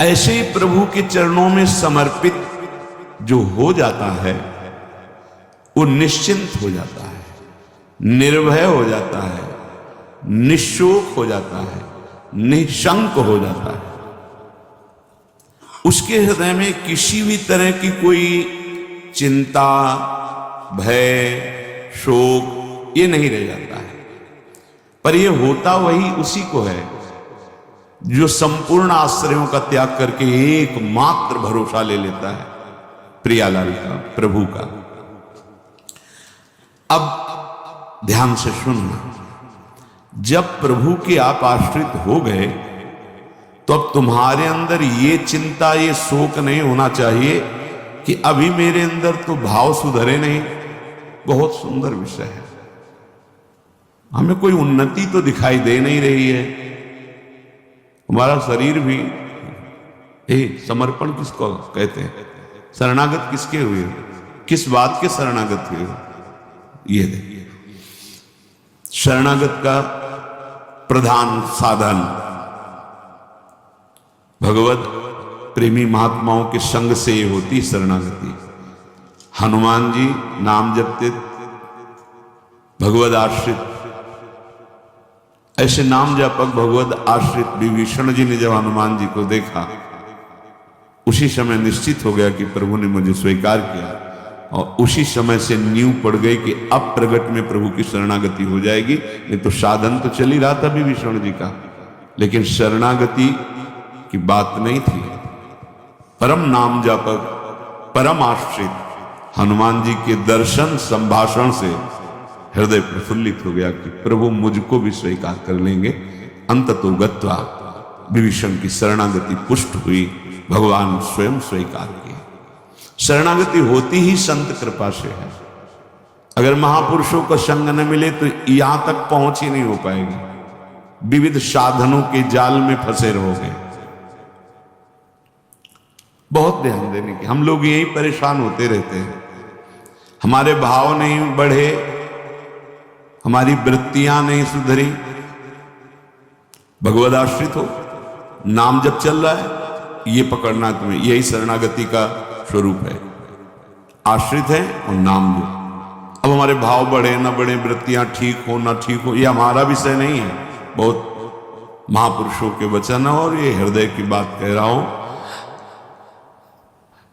ऐसे ही प्रभु के चरणों में समर्पित जो हो जाता है वो निश्चिंत हो जाता है, निर्भय हो जाता है, निशोक हो जाता है, निशंक हो जाता है। उसके हृदय में किसी भी तरह की कोई चिंता, भय, शोक ये नहीं रह जाता है। पर ये होता वही उसी को है जो संपूर्ण आश्रयों का त्याग करके एकमात्र भरोसा ले लेता है प्रियालाल का, प्रभु का। अब ध्यान से सुनना, जब प्रभु के आप आश्रित हो गए तो अब तुम्हारे अंदर ये चिंता, ये शोक नहीं होना चाहिए कि अभी मेरे अंदर तो भाव सुधरे नहीं। बहुत सुंदर विषय है, हमें कोई उन्नति तो दिखाई दे नहीं रही है। हमारा शरीर भी समर्पण किसको कहते हैं, शरणागत किसके हुए, किस बात के शरणागत हुए? ये देखिए, शरणागत का प्रधान साधन भगवत प्रेमी महात्माओं के संग से ये होती शरणागति। हनुमान जी नाम जपते, भगवत आश्रित, ऐसे नाम जापक भगवत आश्रित विभीषण जी ने जब हनुमान जी को देखा, उसी समय निश्चित हो गया कि प्रभु ने मुझे स्वीकार किया, और उसी समय से नींव पड़ गई कि अब प्रगट में प्रभु की शरणागति हो जाएगी। नहीं तो साधन तो चल ही रहा था विभीषण जी का, लेकिन शरणागति की बात नहीं थी। परम नाम जापक, परम आश्रित हनुमान जी के दर्शन संभाषण से हृदय प्रफुल्लित हो गया कि प्रभु मुझको भी स्वीकार कर लेंगे। अंततो गत्वा विभीषण की शरणागति पुष्ट हुई, भगवान स्वयं स्वीकार किए। शरणागति होती ही संत कृपा से है। अगर महापुरुषों का संग न मिले तो यहां तक पहुंच ही नहीं हो पाएगी, विविध साधनों के जाल में फंसे रहोगे। बहुत ध्यान देने की, हम लोग यही परेशान होते रहते हैं। हमारे भाव नहीं बढ़े, हमारी वृत्तियां नहीं सुधरी। भगवद आश्रित हो, नाम जब चल रहा है ये पकड़ना तुम्हें, यही शरणागति का स्वरूप है। आश्रित है और नाम लो। अब हमारे भाव बढ़े ना बढ़े, वृत्तियां ठीक हो ना ठीक हो, ये हमारा विषय नहीं है। बहुत महापुरुषों के वचन और ये हृदय की बात कह रहा हूं।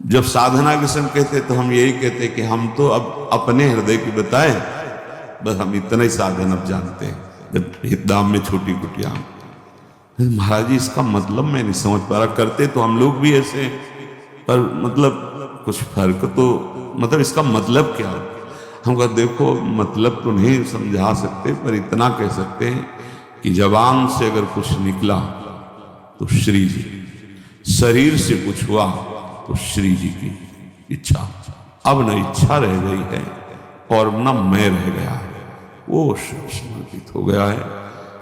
जब साधना के समय कहते तो हम यही कहते कि हम तो अब अपने हृदय की बताएं, बस हम इतना ही साधन अब जानते हैं। जब हितदाम में छोटी कुटिया, महाराज जी इसका मतलब मैं नहीं समझ पा रहा, करते तो हम लोग भी ऐसे, पर मतलब कुछ फर्क तो, मतलब इसका मतलब क्या? हम कहते देखो मतलब तो नहीं समझा सकते, पर इतना कह सकते हैं कि जबान से अगर कुछ निकला तो श्री जी, शरीर से कुछ हुआ तो श्री जी की इच्छा। अब न इच्छा रह गई है और न मैं रह गया है, वो समर्पित हो गया है।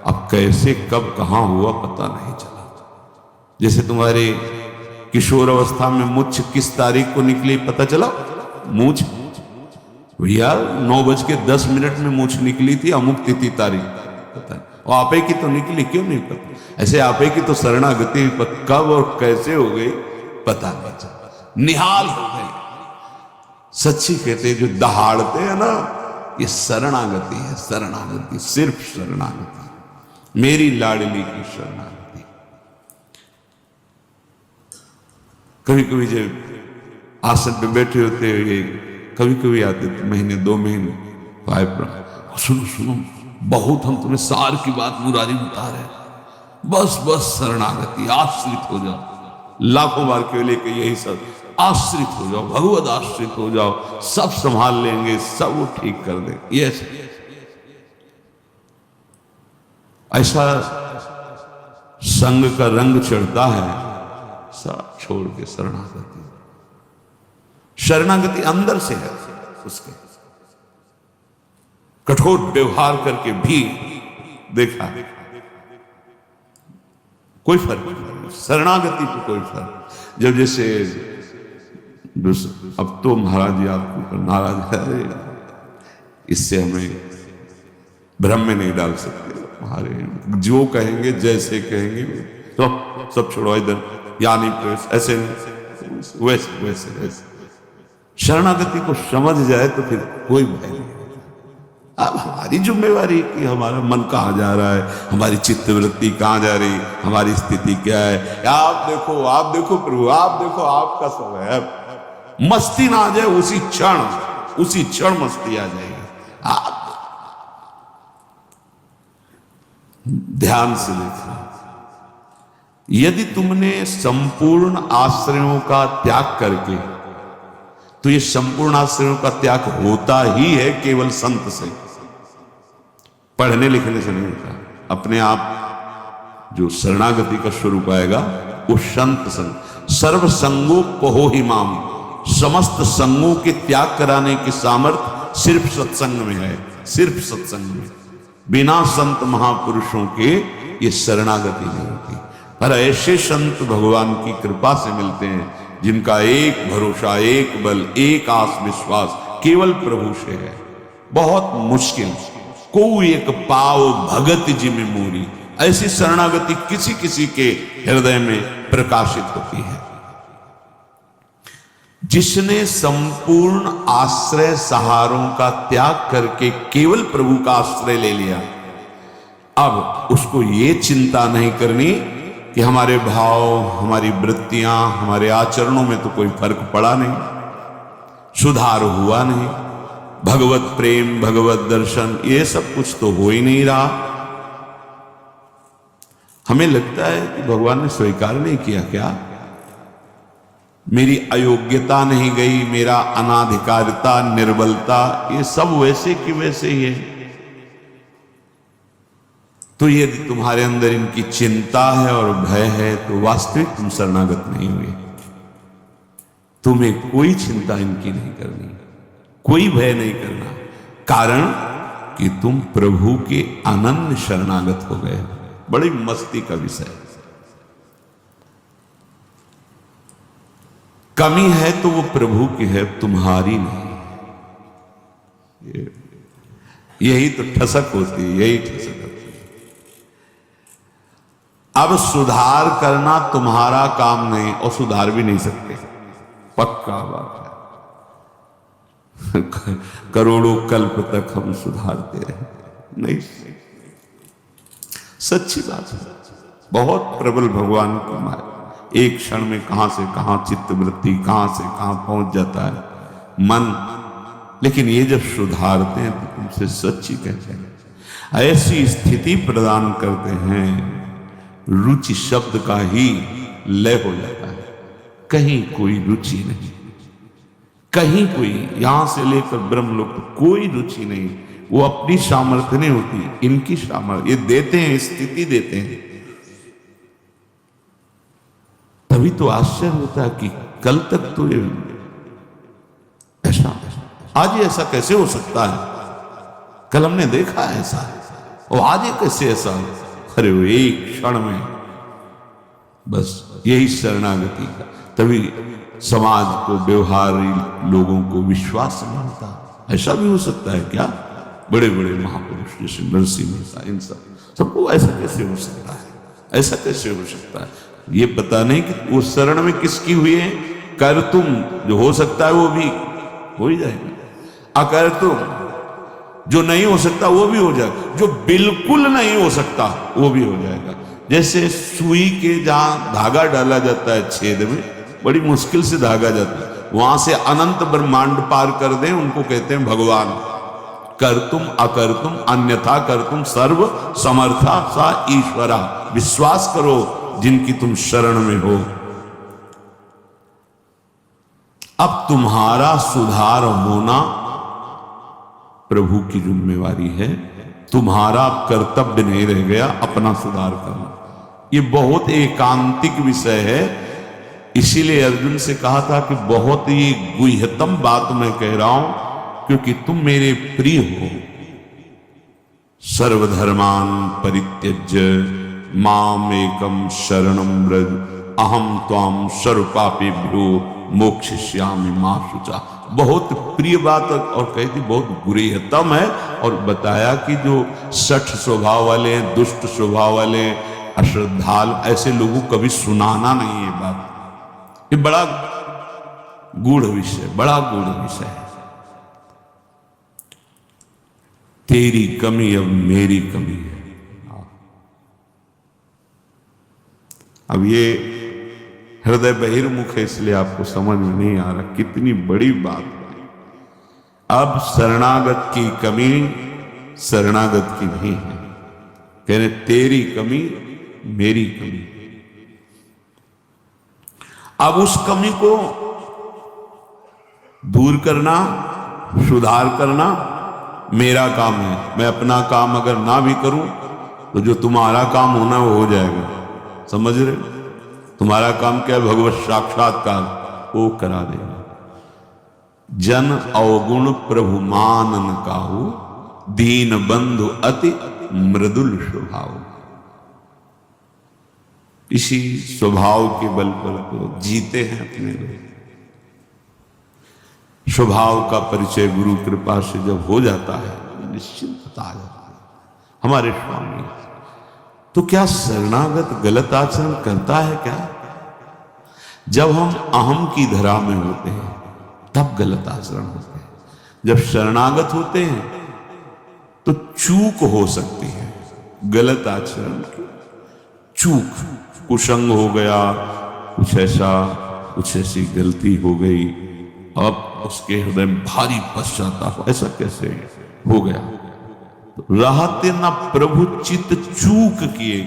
अब कैसे कब कहां हुआ पता नहीं चला। जैसे तुम्हारे किशोर अवस्था में मुछ किस तारीख को निकली पता चला? मूछ भैया 9:10 में मूछ निकली थी, अमुक तिथि तारीख पता है। और आपे की तो निकली, क्यों नहीं पता? ऐसे आपे की तो शरणागति कब और कैसे हो गई पता नहीं चला, निहाल हो गए। सच्ची कहते जो दहाड़ते हैं ना, ये शरणागति है। शरणागति, सिर्फ शरणागति, मेरी लाडली की शरणागति। कभी कभी जब आसन पे बैठे होते हुए कभी कभी आते थे, महीने 2 महीने भाई सुनो सुनो, बहुत हम तुम्हें सार की बात मुरारी बता रहे, बस बस शरणागति, आश्रित हो जाओ। लाखों बार क्यों लेके यही सब, आश्रित हो जाओ, भगवद आश्रित हो जाओ, सब संभाल लेंगे, सब वो ठीक कर देंगे। ये ऐसा संग का रंग चढ़ता है, सब छोड़ के शरणागति। शरणागति अंदर से है उसके। कठोर व्यवहार करके भी देखा कोई फर्क नहीं, शरणागति पे कोई फर्क। जब जैसे अब तो महाराज जी आपके ऊपर नाराज है, इससे हमें भ्रम में नहीं डाल सकते। हमारे जो कहेंगे जैसे कहेंगे तो सब छोड़ो इधर, यानी प्रवेश, ऐसे नहीं, वैसे वैसे वैसे शरणागति को समझ जाए तो फिर कोई भय नहीं। अब हमारी जिम्मेवारी कि हमारा मन कहाँ जा रहा है, हमारी चित्तवृत्ति कहाँ जा रही, हमारी स्थिति क्या है। आप देखो प्रभु, आप देखो, आपका समय है। मस्ती ना आ जाए उसी क्षण मस्ती आ जाएगी। आप ध्यान से देखना, यदि तुमने संपूर्ण आश्रयों का त्याग करके, तो ये संपूर्ण आश्रयों का त्याग होता ही है केवल संत से, पढ़ने लिखने से नहीं होता। अपने आप जो शरणागति का स्वरूप आएगा वो संत संग, सर्व संगों पहो ही माम, समस्त संगों के त्याग कराने की सामर्थ्य सिर्फ सत्संग में है, सिर्फ सत्संग में। बिना संत महापुरुषों के ये शरणागति नहीं होती। पर ऐसे संत भगवान की कृपा से मिलते हैं जिनका एक भरोसा, एक बल, एक आस विश्वास केवल प्रभु से है। बहुत मुश्किल को एक पाव भगत जिमि मोरी, ऐसी शरणागति किसी किसी के हृदय में प्रकाशित होती है। जिसने संपूर्ण आश्रय सहारों का त्याग करके केवल प्रभु का आश्रय ले लिया, अब उसको ये चिंता नहीं करनी कि हमारे भाव, हमारी वृत्तियां, हमारे आचरणों में तो कोई फर्क पड़ा नहीं, सुधार हुआ नहीं, भगवत प्रेम, भगवत दर्शन, ये सब कुछ तो हो ही नहीं रहा। हमें लगता है कि भगवान ने स्वीकार नहीं किया क्या, मेरी अयोग्यता नहीं गई, मेरा अनाधिकारिता, निर्बलता, ये सब वैसे की वैसे ही है। तो यदि तुम्हारे अंदर इनकी चिंता है और भय है तो वास्तविक तुम शरणागत नहीं हुए। तुम्हें कोई चिंता इनकी नहीं करनी, कोई भय नहीं करना, कारण कि तुम प्रभु के अनन्य शरणागत हो गए। बड़ी मस्ती का विषय। कमी है तो वो प्रभु की है, तुम्हारी नहीं। यही तो ठसक होती है, यही ठसक होती है। अब सुधार करना तुम्हारा काम नहीं, और सुधार भी नहीं सकते, पक्का बात है। करोड़ों कल्प तक हम सुधारते रहे नहीं, सच्ची बात है। बहुत प्रबल भगवान की माया, एक क्षण में कहां से कहां चित्तवृत्ति, कहां से कहां पहुंच जाता है मन। लेकिन ये जब सुधारते हैं तो तुमसे सच्ची कहते हैं, ऐसी स्थिति प्रदान करते हैं, रुचि शब्द का ही लय हो जाता है। कहीं कोई रुचि नहीं, कहीं कोई, यहां से लेकर ब्रह्मलोक तक कोई रुचि नहीं। वो अपनी सामर्थ्य नहीं होती, इनकी सामर्थ्य। ये देते हैं, स्थिति देते हैं। तभी तो आश्चर्य होता है कि कल तक तो ये ऐसा, आज ये ऐसा कैसे हो सकता है, कल हमने देखा है ऐसा, और आज ये कैसे ऐसा। अरे वो एक क्षण में बस यही शरणागति का। तभी समाज को, व्यवहारी लोगों को विश्वास नहीं होता। ऐसा भी हो सकता है क्या, बड़े बड़े महापुरुष जैसे नरसिंह मेहता, इन सबको ऐसा कैसे हो सकता है, ऐसा कैसे हो सकता है। ये पता नहीं कि वो शरण में किसकी हुई है। कर तुम जो हो सकता है वो भी हो ही जाएगा, अकर तुम जो नहीं हो सकता वो भी हो जाएगा, जो बिल्कुल नहीं हो सकता वो भी हो जाएगा। जैसे सुई के जहां धागा डाला जाता है छेद में, बड़ी मुश्किल से धागा जाता है, वहां से अनंत ब्रह्मांड पार कर दें, उनको कहते हैं भगवान। कर तुम अकर तुम अन्यथा कर तुम सर्व समर्था सा ईश्वरा। विश्वास करो जिनकी तुम शरण में हो। अब तुम्हारा सुधार होना प्रभु की जिम्मेवारी है, तुम्हारा कर्तव्य नहीं रह गया अपना सुधार करना। ये बहुत एकांतिक विषय है, इसीलिए अर्जुन से कहा था कि बहुत ही गुह्यतम बात मैं कह रहा हूं, क्योंकि तुम मेरे प्रिय हो। सर्वधर्मान परित्यज्य माम एकम शरणम व्रज अहम त्वाम सर्वपापेभ्यो मोक्षयिष्यामि मा शुचा। बहुत प्रिय बात, और कहती बहुत गुह्यतम है। और बताया कि जो सठ स्वभाव वाले, दुष्ट स्वभाव वाले, अश्रद्धालु ऐसे लोगों को कभी सुनाना नहीं है बात। ये बड़ा गूढ़ विषय, बड़ा गूढ़ विषय है। तेरी कमी अब मेरी कमी है। अब ये हृदय बहिर्मुख है, इसलिए आपको समझ में नहीं आ रहा कितनी बड़ी बात है। अब शरणागत की कमी शरणागत की नहीं है, कहने तेरी कमी मेरी कमी। अब उस कमी को दूर करना, सुधार करना मेरा काम है। मैं अपना काम अगर ना भी करूं तो जो तुम्हारा काम होना वो हो जाएगा। समझ रहे? तुम्हारा काम क्या है? भगवत साक्षात्कार वो करा देगा। जन अवगुण प्रभु मानन काहू, दीन बंधु अति मृदुल स्वभाव। इसी स्वभाव के बल पर को जीते हैं अपने लोग। स्वभाव का परिचय गुरु कृपा से जब हो जाता है निश्चिंतता आ जाती है। हमारे स्वामी तो क्या शरणागत गलत आचरण करता है क्या? जब हम अहम की धरा में होते हैं तब गलत आचरण होते हैं। जब शरणागत होते हैं तो चूक हो सकती है, गलत आचरण की चूक, कुसंग हो गया, कुछ ऐसी गलती हो गई, अब उसके हृदय में भारी पश्चाताप, ऐसा कैसे हो गया? रहते न प्रभु चित चूक किए,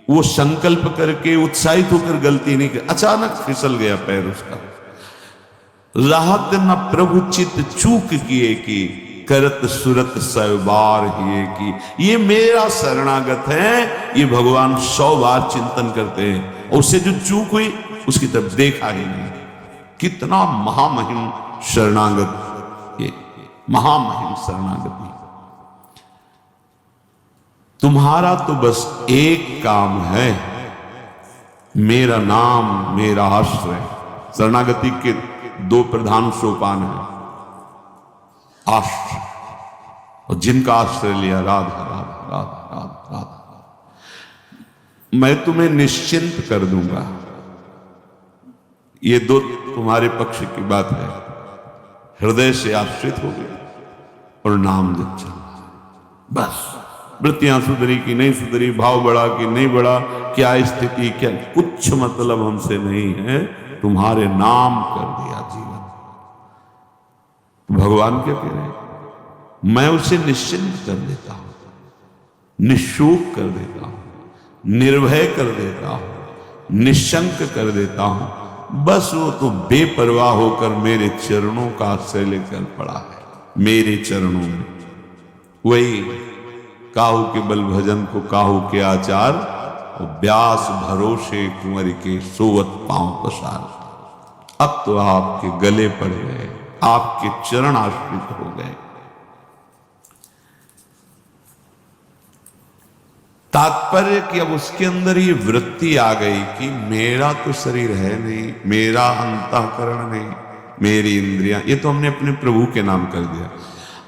वो संकल्प करके उत्साहित होकर गलती नहीं की, अचानक फिसल गया पैर उसका। रहते न प्रभु चित चूक किए कि करत सुरत सैबार ही की। ये मेरा शरणागत है, ये भगवान 100 बार चिंतन करते हैं, और उससे जो चूक हुई उसकी तरफ देखा ही नहीं। कितना महामहिम शरणागत, ये महामहिम शरणागति। तुम्हारा तो बस एक काम है, मेरा नाम मेरा आश्रय। शरणागति के 2 प्रधान सोपान हैं, आश्रय और जिनका आश्रय लिया राधा राधा राधा राधा राधा, मैं तुम्हें निश्चिंत कर दूंगा। ये 2 तुम्हारे पक्ष की बात है। हृदय से आश्रित हो गए और नाम जप चल रहा है, बस। वृत्तियां सुधरी कि नहीं सुधरी, भाव बढ़ा कि नहीं बढ़ा, क्या स्थिति, क्या कुछ मतलब हमसे नहीं है, तुम्हारे नाम कर दिया जीवन। तो भगवान क्या कह रहे हैं? मैं उसे निश्चिंत कर देता हूं, निशोक कर देता हूं, निर्भय कर देता हूं, निशंक कर देता हूं। बस वो तो बेपरवाह होकर मेरे चरणों का आश्रय लेकर पड़ा है, मेरे चरणों में। वही काहू के बल भजन को काहू के आचार, और व्यास भरोसे कुंवर के सोवत पांव पसार। अब तो आपके गले पड़ गए, आपके चरण आश्रित हो गए। तात्पर्य कि अब उसके अंदर ये वृत्ति आ गई कि मेरा तो शरीर है नहीं, मेरा अंतःकरण नहीं, मेरी इंद्रियां, ये तो हमने अपने प्रभु के नाम कर दिया।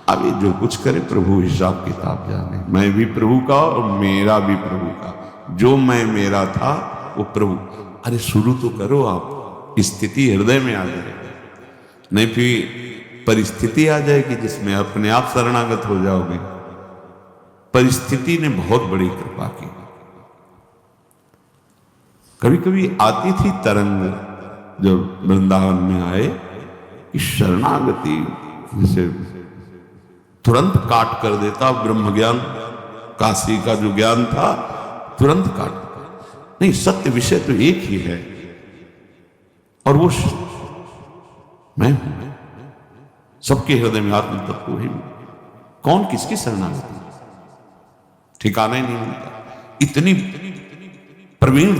अब ये जो कुछ करे प्रभु हिसाब किताब जाने। मैं भी प्रभु का और मेरा भी प्रभु का। जो मैं मेरा था वो प्रभु। अरे शुरू तो करो आप, स्थिति हृदय में आ जाएगी, नहीं फिर परिस्थिति आ जाएगी जिसमें अपने आप शरणागत हो जाओगे। परिस्थिति ने बहुत बड़ी कृपा की। कभी कभी आती थी तरंग जब वृंदावन में आए कि शरणागति जैसे तुरंत काट कर देता। ब्रह्म ज्ञान, काशी का जो ज्ञान था तुरंत काट। नहीं, सत्य विषय तो एक ही है और वो मैं हूं। सबके हृदय में आत्म तत्व ही कौन किसकी शरणागति, ठिकाना ही नहीं मिलता। इतनी प्रवीण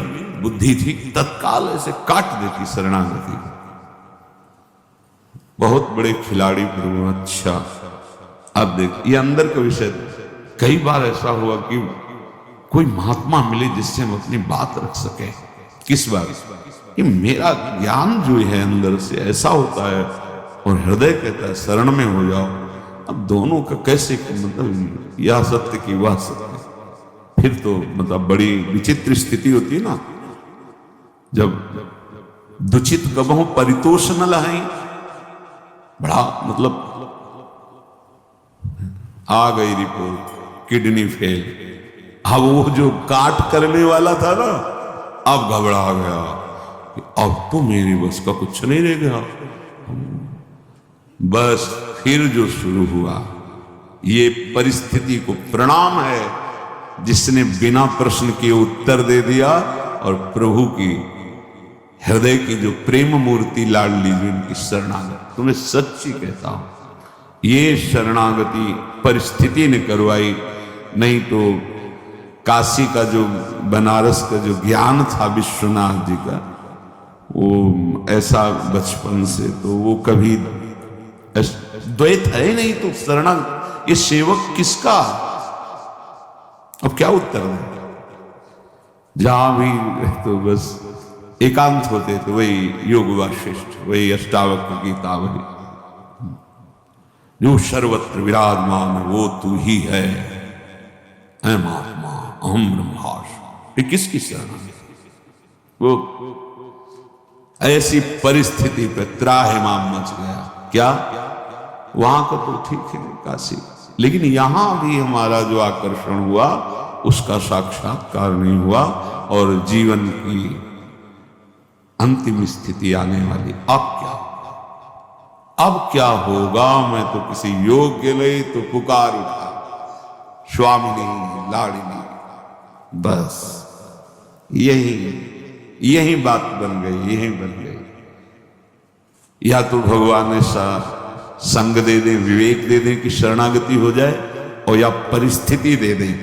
बुद्धि थी, तत्काल ऐसे काट देती शरणागति। बहुत बड़े खिलाड़ी प्रभु। अच्छा अब देख, ये अंदर का विषय। कई बार ऐसा हुआ कि कोई महात्मा मिले जिससे हम अपनी बात रख सके। किस बार? कि मेरा ज्ञान जो है अंदर से ऐसा होता है और हृदय कहता है शरण में हो जाओ। अब दोनों का कैसे, मतलब यह सत्य की वह सत्य, फिर तो मतलब बड़ी विचित्र स्थिति होती है ना, जब दुचित कबहू परितोष न लहाई, बड़ा मतलब आ गई रिपोर्ट किडनी फेल। अब वो जो काट करने वाला था ना, अब घबरा गया कि अब तो मेरी बस का कुछ नहीं रह गया। बस फिर जो शुरू हुआ, ये परिस्थिति को प्रणाम है जिसने बिना प्रश्न के उत्तर दे दिया, और प्रभु की हृदय की जो प्रेम मूर्ति लाडली जो इनकी शरणागति, तुम्हें सच्ची कहता हूं, ये शरणागति परिस्थिति ने करवाई, नहीं तो काशी का जो बनारस का जो ज्ञान था विश्वनाथ जी का, वो ऐसा बचपन से तो वो कभी द्वैत है ही नहीं, तो शरणा ये सेवक किसका, अब क्या उत्तर दें। जहां भी तो बस एकांत होते तो वही योग वाशिष्ठ, वही अष्टावक्र गीता, वही जो सर्वत्र विराजमान वो तू ही है, अहम आत्मा अहम ब्रह्मास्मि। ये किसकी शरण है? वो ऐसी परिस्थिति पे त्राहिमाम मच गया। क्या वहां का तो ठीक है काशी, लेकिन यहां भी हमारा जो आकर्षण हुआ उसका साक्षात्कार नहीं हुआ, और जीवन की अंतिम स्थिति आने वाली। अब क्या होगा? मैं तो किसी योग के लिए तो पुकार उठा, स्वामिनी लाडिनी, बस यही बात बन गई, यही बन गई। या तो भगवान ने संग दे दें, विवेक दे दें कि शरणागति हो जाए, और या परिस्थिति दे दें